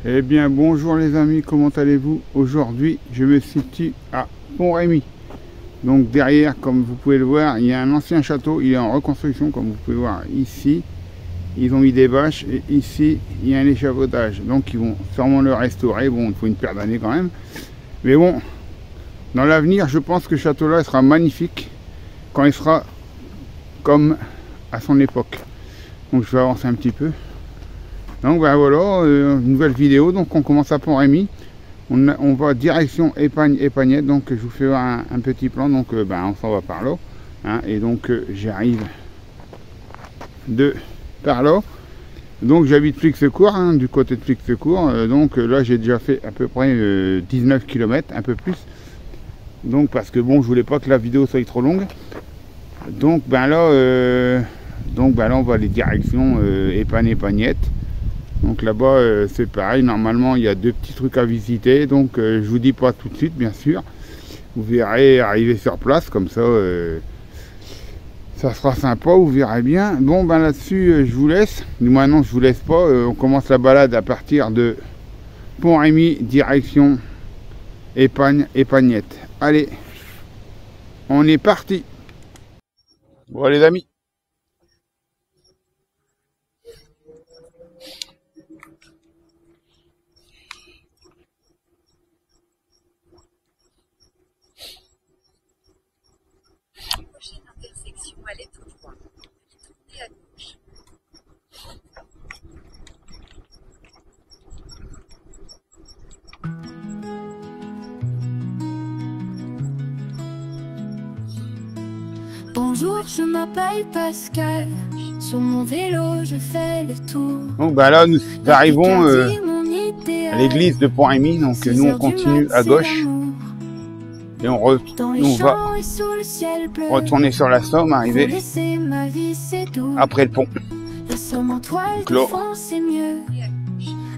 Eh bien bonjour les amis, comment allez-vous? Aujourd'hui je me situe à Pont-Rémy. Donc derrière, comme vous pouvez le voir, il y a un ancien château, il est en reconstruction comme vous pouvez le voir ici. Ils ont mis des bâches et ici il y a un échafaudage. Donc ils vont sûrement le restaurer, bon il faut une paire d'années quand même. Mais bon, dans l'avenir je pense que ce château là sera magnifique quand il sera comme à son époque. Donc je vais avancer un petit peu. Donc ben voilà, nouvelle vidéo, donc on commence à Pont-Rémy, on va direction Épagnette, donc je vous fais un petit plan, donc on s'en va par là, hein, et donc j'arrive par là, donc j'habite Flixecourt, hein, du côté de Flixecourt, donc là j'ai déjà fait à peu près 19 km, un peu plus, donc parce que bon je voulais pas que la vidéo soit trop longue, donc là on va aller direction Épagnette. Donc là-bas c'est pareil, normalement il y a deux petits trucs à visiter, donc je vous dis pas tout de suite bien sûr, vous verrez arriver sur place, comme ça ça sera sympa, vous verrez bien. Bon là-dessus je vous laisse, du moins non je vous laisse pas, on commence la balade à partir de Pont-Rémy, direction Épagnette. Allez, on est parti. Bon les amis. Allez tout droit, tournez à gauche. Bonjour, je m'appelle Pascal. Sur mon vélo, je fais le tour. Donc là nous arrivons à l'église de Pont-Rémy, donc nous on continue à gauche. Et on va retourner sur la Somme, arriver après le pont. La Somme en toile de fond, c'est mieux.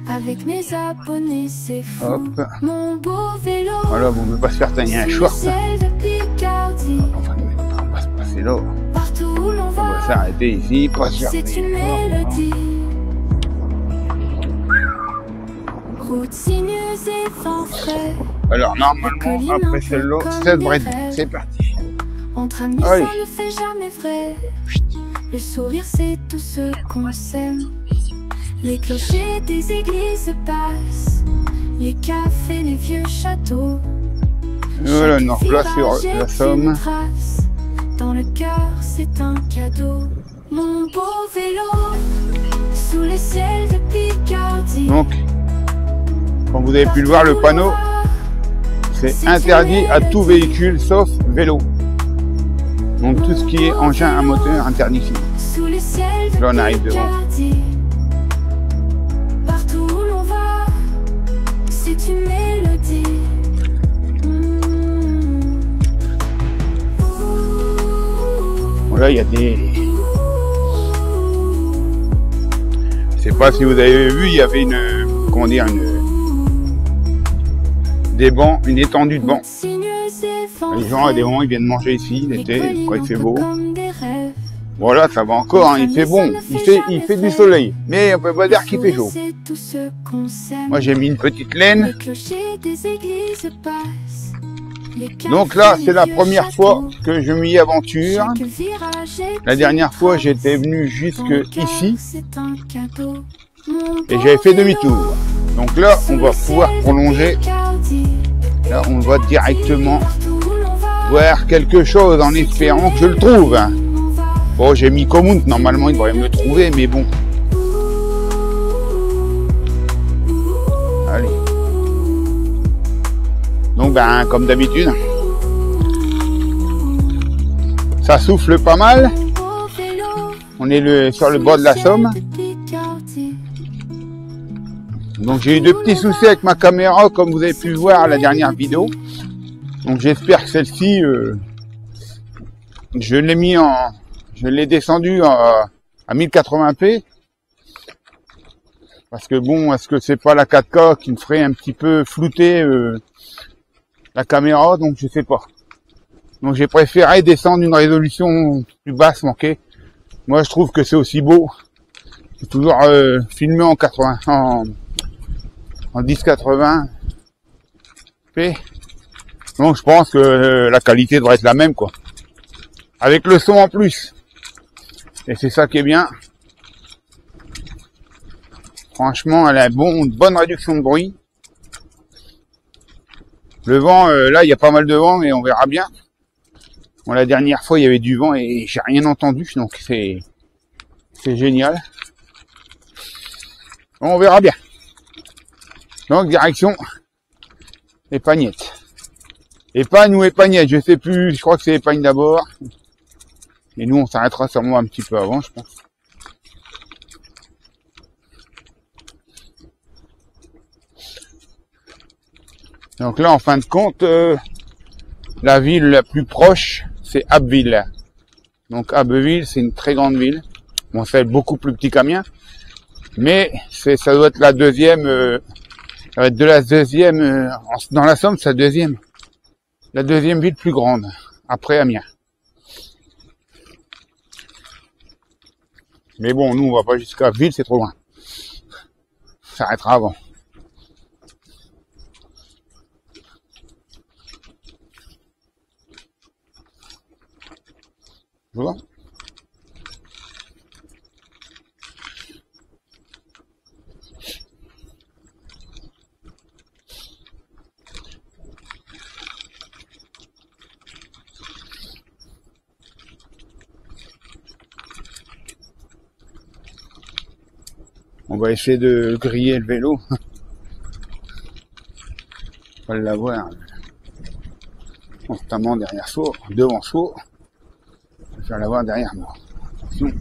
Avec mes abonnés, c'est fou. Hop. Mon beau vélo. Voilà, bon, on ne peut pas se faire tailler un short. On va se passer là. Partout où l'on va. On va s'arrêter ici, pas se faire tailler. C'est une mélodie. Route sinueuse et vent frais. Alors normalement après celle-là, c'est vrai, c'est parti. Entre amis, ça ne fait jamais vrai. Le sourire, c'est tout ce qu'on sème. Les clochers des églises passent, les cafés, les vieux châteaux. Voilà, nous replace sur la Somme. Dans le cœur, c'est un cadeau. Mon beau vélo, sous les ciels de Picardie. Donc, comme vous avez pu le voir, le panneau, c'est interdit à tout véhicule sauf vélo. Donc tout ce qui est engin à moteur interdit ici. Là on arrive devant. Partout où l'on va, c'est une mélodie. Bon, là il y a des... Je sais pas si vous avez vu, il y avait une... Comment dire, des bancs, une étendue de bancs. Les gens à des moments ils viennent manger ici l'été quand il fait beau. Voilà, ça va encore, hein, il fait bon, il fait du soleil, mais on peut pas dire qu'il fait chaud. Moi j'ai mis une petite laine. Donc là c'est la première fois que je m'y aventure. La dernière fois j'étais venu jusque ici et j'avais fait demi-tour. Donc là on va pouvoir prolonger. Là on va directement voir quelque chose en espérant que je le trouve. Bon j'ai mis Comount, normalement il devrait me le trouver, mais bon. Allez. Donc comme d'habitude, ça souffle pas mal. On est sur le bord de la Somme. Donc j'ai eu deux petits soucis avec ma caméra, comme vous avez pu le voir à la dernière vidéo. Donc j'espère que celle-ci, je l'ai descendu à 1080p. Parce que bon, est-ce que c'est pas la 4K qui me ferait un petit peu flouter la caméra, donc je sais pas. Donc j'ai préféré descendre une résolution plus basse, manquée. Moi je trouve que c'est aussi beau. C'est toujours filmé en en 1080p. Donc je pense que la qualité devrait être la même, quoi. Avec le son en plus. Et c'est ça qui est bien. Franchement, elle a une bonne réduction de bruit. Le vent, là, il y a pas mal de vent, mais on verra bien. Bon, la dernière fois, il y avait du vent et j'ai rien entendu, donc c'est génial. Bon, on verra bien. Donc, direction Épagnette. Épagne ou Épagnette, je sais plus, je crois que c'est Épagne d'abord. Et nous, on s'arrêtera sûrement un petit peu avant, je pense. Donc là, en fin de compte, la ville la plus proche, c'est Abbeville. Donc Abbeville, c'est une très grande ville. Bon, c'est beaucoup plus petit qu'Amiens, mais ça doit être la deuxième, ça va être de la deuxième, dans la Somme, c'est la deuxième ville plus grande, après Amiens. Mais bon, nous, on va pas jusqu'à Ville, c'est trop loin. Ça s'arrêtera avant. Voilà. On va essayer de griller le vélo. On va l'avoir constamment derrière soi, devant soi. Je vais l'avoir derrière moi. Attention.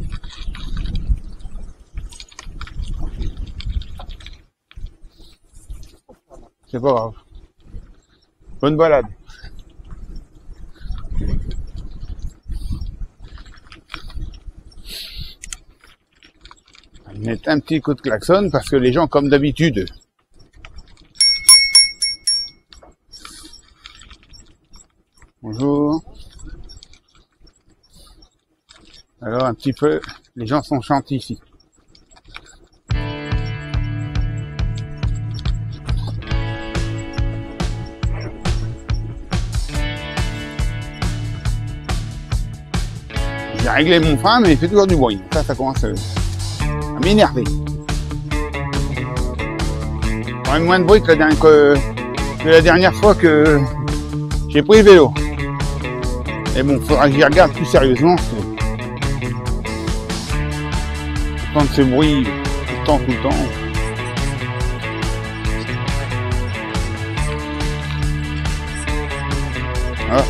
C'est pas grave. Bonne balade. Mettre un petit coup de klaxon parce que les gens, comme d'habitude, bonjour. Alors un petit peu, les gens sont gentils ici. J'ai réglé mon frein, mais il fait toujours du bruit. Ça commence à m'énerver. Quand même moins de bruit que la dernière fois que j'ai pris le vélo. Et bon, faudra que j'y regarde plus sérieusement. Entendre ce bruit tout le temps. Voilà.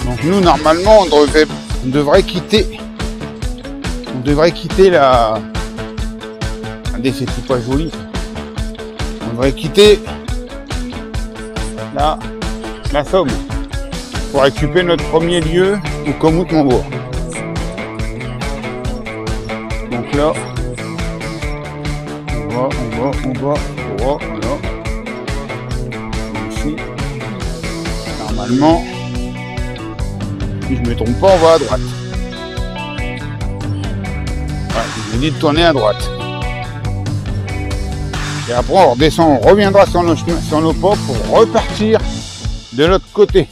Donc nous, normalement, on devrait quitter la... Regardez, c'est tout pas joli. On devrait quitter la Somme pour récupérer notre premier lieu au Komout-Montbourg. Donc là, on va, voilà. Ici, normalement, si je me trompe pas, on va à droite. Ouais, je me dis de tourner à droite. Et après, on redescend, on reviendra sur nos pas pour repartir de l'autre côté.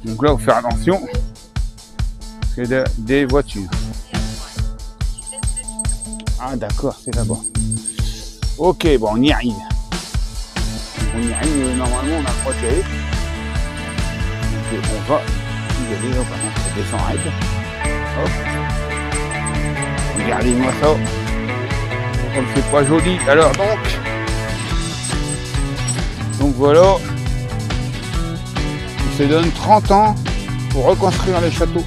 Donc là, il faut faire attention. C'est des voitures. Ah d'accord, c'est là-bas. Ok, bon, on y arrive. Normalement, on a 3 télés. Donc on va y aller, hop, on descend raide. Hop. Regardez-moi ça. Comme c'est pas joli. Alors donc voilà. Il se donne 30 ans pour reconstruire les châteaux.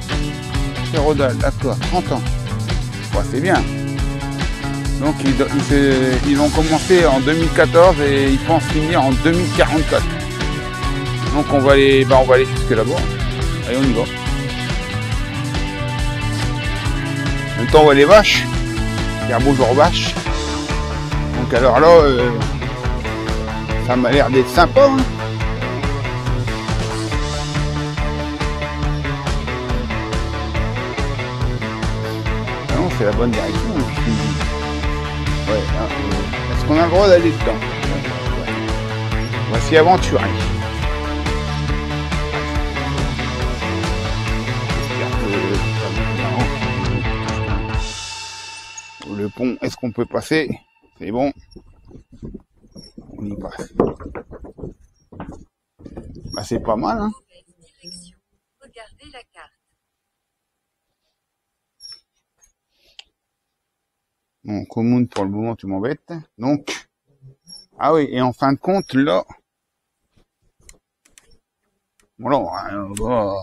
C'est Rodal, d'accord, 30 ans. Bon, c'est bien. Donc ils vont commencer en 2014 et ils pensent finir en 2044. Donc on va aller jusque là-bas. Allez, on y va. En même temps on voit les vaches. Il y a bonjour vaches. Donc alors là, ça m'a l'air d'être sympa. Hein. Ah non, c'est la bonne direction. Ouais, est-ce qu'on a le droit d'aller dedans? Ouais. On va s'y aventurer. Le pont, est-ce qu'on peut passer? C'est bon. On y passe. Bah, c'est pas mal, hein. Direction. Regardez la carte. Bon, commune pour le moment, tu m'embêtes. Donc, ah oui, et en fin de compte, là, voilà,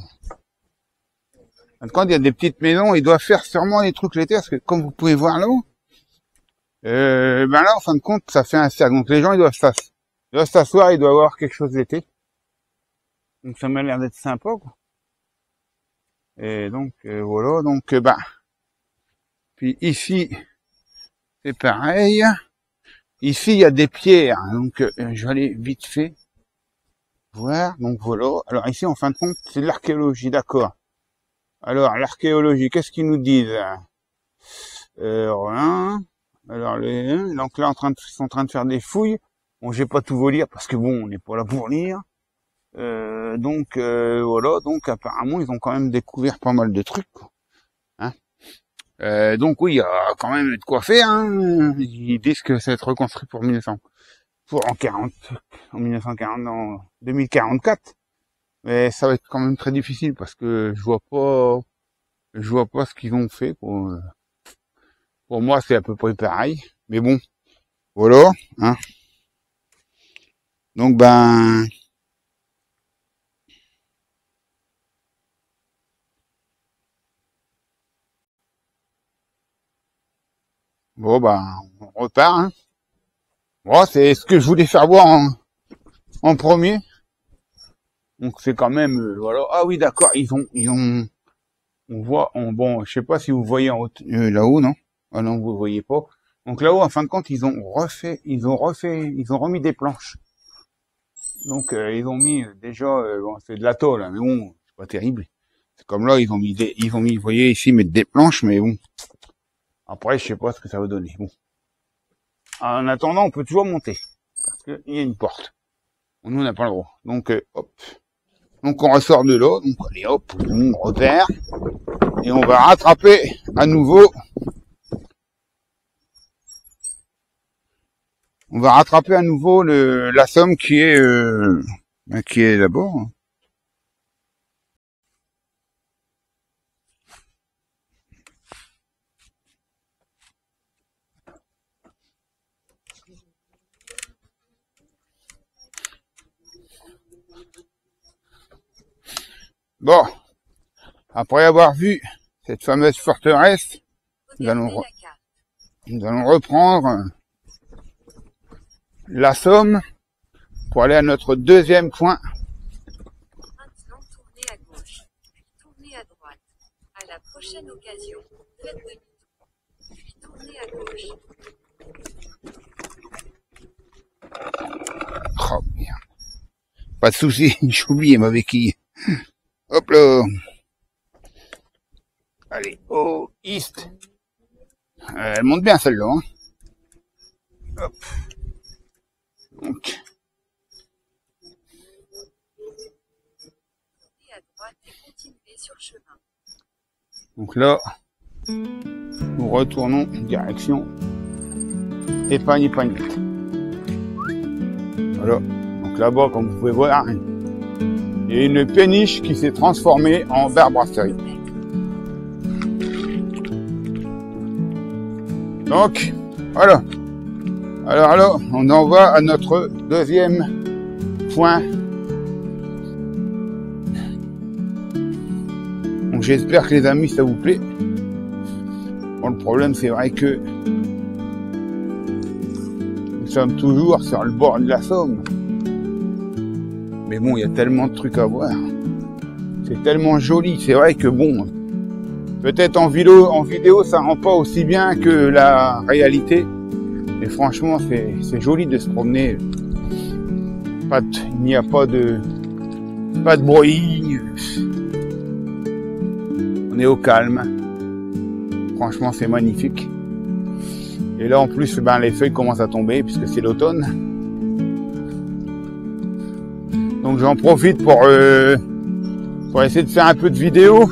quand il y a des petites maisons, ils doivent faire sûrement des trucs l'été, parce que comme vous pouvez voir là-haut, ben là, en fin de compte, ça fait un cercle. Donc les gens, ils doivent s'asseoir, ils doivent avoir quelque chose l'été. Donc ça m'a l'air d'être sympa, quoi. Et donc, voilà, donc, bah, puis ici, c'est pareil. Ici, il y a des pierres, donc je vais aller vite fait voir. Donc voilà. Alors ici, en fin de compte, c'est de l'archéologie, d'accord. Alors, l'archéologie, qu'est-ce qu'ils nous disent? Rien. Alors, donc là, ils sont en train de faire des fouilles. Bon, je vais pas tout vous lire parce que bon, on n'est pas là pour lire. Donc, voilà. Donc, apparemment, ils ont quand même découvert pas mal de trucs, quoi. Hein, donc oui, il y a quand même de quoi faire, hein. Ils disent que ça va être reconstruit pour 1940, en 2044. Mais ça va être quand même très difficile parce que je vois pas ce qu'ils ont fait. Pour moi, c'est à peu près pareil. Mais bon, voilà, hein. Donc ben, bon ben, on repart, hein. Bon, c'est ce que je voulais faire voir en premier. Donc c'est quand même, voilà. Ah oui, d'accord, on voit, bon, je sais pas si vous voyez en haut, là-haut, non? Ah non, vous voyez pas. Donc là-haut, en fin de compte, ils ont remis des planches. Donc ils ont mis déjà, bon, c'est de la tôle, hein, mais bon, c'est pas terrible. C'est comme là, ils ont mis, vous voyez ici, mettre des planches, mais bon. Après, je sais pas ce que ça va donner. Bon. En attendant, on peut toujours monter parce que il y a une porte. Nous, on n'a pas le droit. Donc, hop. Donc, on ressort de là. Donc, allez, hop, on repère. Et on va rattraper à nouveau. On va rattraper à nouveau la somme qui est là-bas. Bon, après avoir vu cette fameuse forteresse, nous allons reprendre la Somme pour aller à notre deuxième point. Maintenant, tournez à gauche, puis tournez à droite. À la prochaine occasion, faites demi-tour, puis tournez à gauche. Oh merde. Pas de souci, j'ai oublié ma béquille. Hop là. Allez, au East. Elle monte bien celle-là, hein. Hop. Donc. Tournez à droite et continuez sur le chemin. Donc là, nous retournons direction Épagne-Épagnette. Voilà. Donc là-bas, comme vous pouvez voir, il y a une péniche qui s'est transformée en bar brasserie. Donc, voilà. Alors là, on en va à notre deuxième point. Donc j'espère que les amis, ça vous plaît. Bon, le problème, c'est vrai que nous sommes toujours sur le bord de la Somme. Mais bon, il y a tellement de trucs à voir. C'est tellement joli. C'est vrai que bon, peut-être en vidéo, ça rend pas aussi bien que la réalité. Et franchement, c'est joli de se promener. Il n'y a pas de bruit. On est au calme. Franchement, c'est magnifique. Et là en plus ben, les feuilles commencent à tomber puisque c'est l'automne. Donc j'en profite pour essayer de faire un peu de vidéos.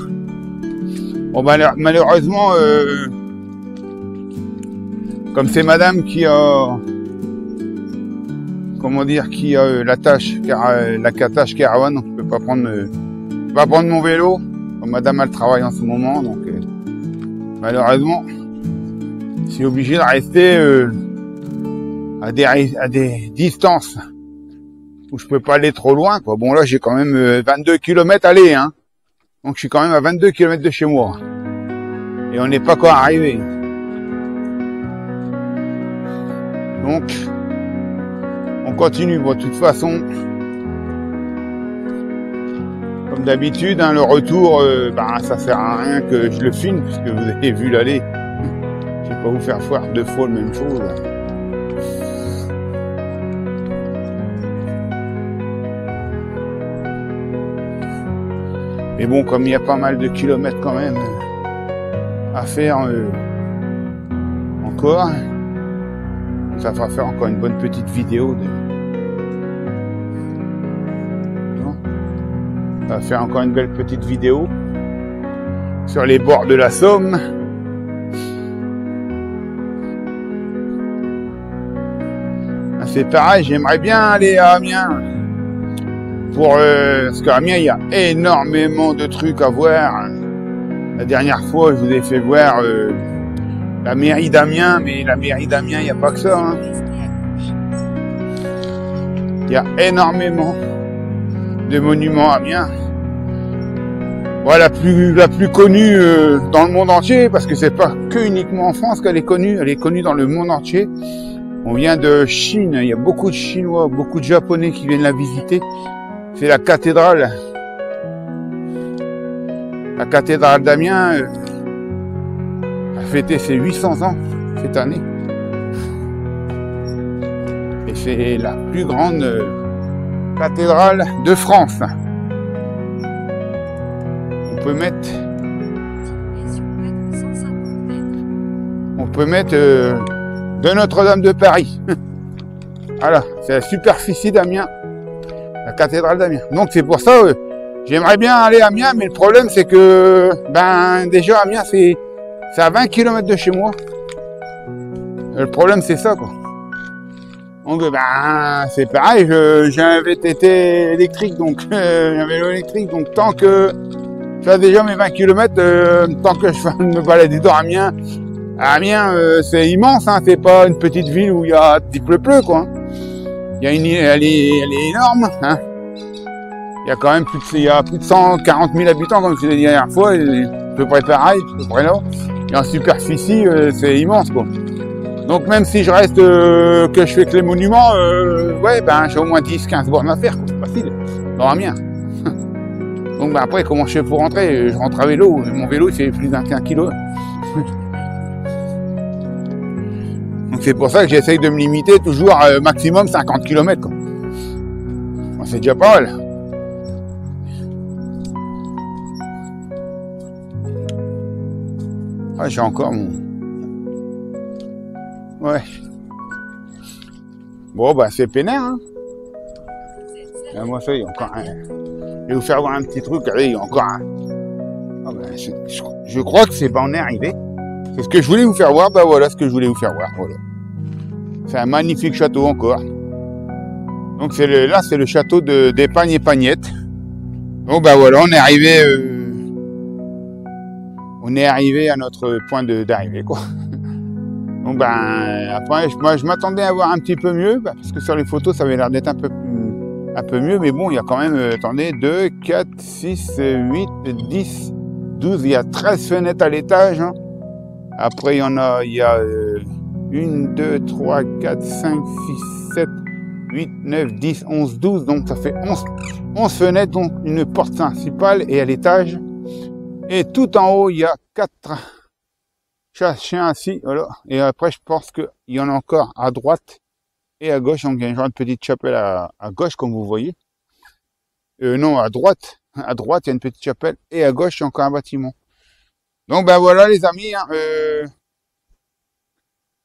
Bon malheureusement comme c'est madame qui a la tâche caravane, donc je peux pas prendre mon vélo. Comme madame elle travaille en ce moment, donc malheureusement je suis obligé de rester à des distances où je peux pas aller trop loin, quoi. Bon là j'ai quand même 22 km à aller, hein. Donc je suis quand même à 22 km de chez moi. Et on n'est pas encore arrivé. Donc on continue. Bon, de toute façon, comme d'habitude, hein, le retour, ça sert à rien que je le filme, puisque vous avez vu l'aller. Je vais pas vous faire voir deux fois la même chose. Mais bon, comme il y a pas mal de kilomètres quand même à faire encore, ça va faire encore une bonne petite vidéo. Ça va faire encore une belle petite vidéo sur les bords de la Somme. C'est pareil, j'aimerais bien aller à Amiens. Parce qu'à Amiens, il y a énormément de trucs à voir. La dernière fois, je vous ai fait voir la mairie d'Amiens, mais la mairie d'Amiens, il n'y a pas que ça. Hein. Il y a énormément de monuments à Amiens. Voilà, la plus connue dans le monde entier, parce que c'est pas que uniquement en France qu'elle est connue dans le monde entier. On vient de Chine, il y a beaucoup de Chinois, beaucoup de Japonais qui viennent la visiter. C'est la cathédrale. La cathédrale d'Amiens a fêté ses 800 ans cette année. Et c'est la plus grande cathédrale de France. On peut mettre de Notre-Dame de Paris. Voilà, c'est la superficie d'Amiens. La cathédrale d'Amiens. Donc c'est pour ça, j'aimerais bien aller à Amiens, mais le problème c'est que, déjà Amiens c'est à 20 km de chez moi. Le problème c'est ça, quoi. Donc c'est pareil, j'ai un VTT électrique, donc un vélo électrique, donc tant que je fais déjà mes 20 km, tant que je vais me balader dans Amiens, c'est immense, hein, c'est pas une petite ville où il y a petit pleu quoi. Elle est énorme, hein. Il y a quand même plus de 140 000 habitants, comme je l'ai dit la dernière fois, à peu près pareil, à peu près là. Et en superficie, c'est immense, quoi. Donc même si je reste, que je fais que les monuments, j'ai au moins 10-15 bornes à faire, quoi. C'est facile, dans Amiens. Donc après, comment je fais pour rentrer? Je rentre à vélo, mon vélo il fait plus d'un kilo. Donc c'est pour ça que j'essaye de me limiter toujours maximum 50 km. Quoi. Bon, c'est déjà pas mal. Ah, j'ai encore mon... Ouais. Bon, c'est pénère, hein. Et moi, ça, il y a encore un... Je vais vous faire voir un petit truc. Regardez, il y a encore un... Ah, je crois que on est arrivé. C'est ce que je voulais vous faire voir. Voilà ce que je voulais vous faire voir. Voilà. C'est un magnifique château encore. Donc là, c'est le château d'Épagne et Pagnette. Donc voilà, on est arrivé à notre point d'arrivée, quoi. Donc après, moi, je m'attendais à voir un petit peu mieux, parce que sur les photos, ça avait l'air d'être un peu mieux, mais bon, il y a quand même, attendez, 2, 4, 6, 8, 10, 12, il y a 13 fenêtres à l'étage. Hein. Après, il y a 1, 2, 3, 4, 5, 6, 7, 8, 9, 10, 11, 12. Donc, ça fait 11 fenêtres, donc une porte principale et à l'étage. Et tout en haut, il y a 4 chiens assis. Voilà. Et après, je pense qu'il y en a encore à droite et à gauche. Donc, il y a une genre de petite chapelle à gauche, comme vous voyez. Non, à droite. À droite, il y a une petite chapelle. Et à gauche, il y a encore un bâtiment. Donc, voilà, les amis. Hein,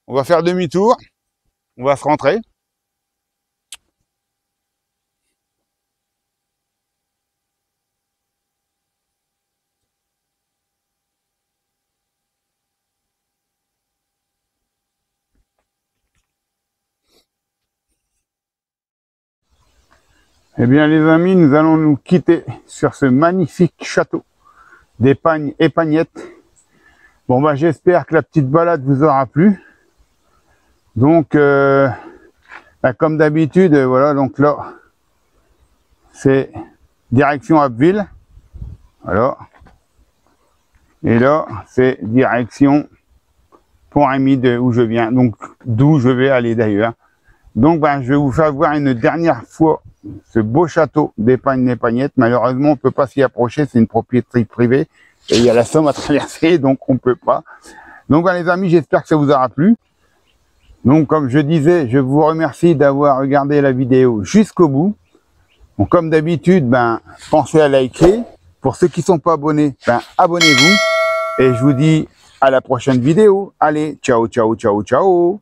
On va faire demi-tour. On va se rentrer. Eh bien les amis, nous allons nous quitter sur ce magnifique château d'Épagne et Pagnette. Bon bah j'espère que la petite balade vous aura plu. Donc bah, comme d'habitude, voilà, donc là c'est direction Abbeville. Voilà. Et là c'est direction Pont-Rémy d'où je viens, donc d'où je vais aller d'ailleurs. Donc bah, je vais vous faire voir une dernière fois ce beau château d'Épagne et Pagnette. Malheureusement, on peut pas s'y approcher, c'est une propriété privée et il y a la Somme à traverser, donc on peut pas. Donc bah, les amis, j'espère que ça vous aura plu. Donc comme je disais, je vous remercie d'avoir regardé la vidéo jusqu'au bout. Donc comme d'habitude, ben pensez à liker. Pour ceux qui sont pas abonnés, ben abonnez-vous. Et je vous dis à la prochaine vidéo. Allez, ciao, ciao, ciao, ciao.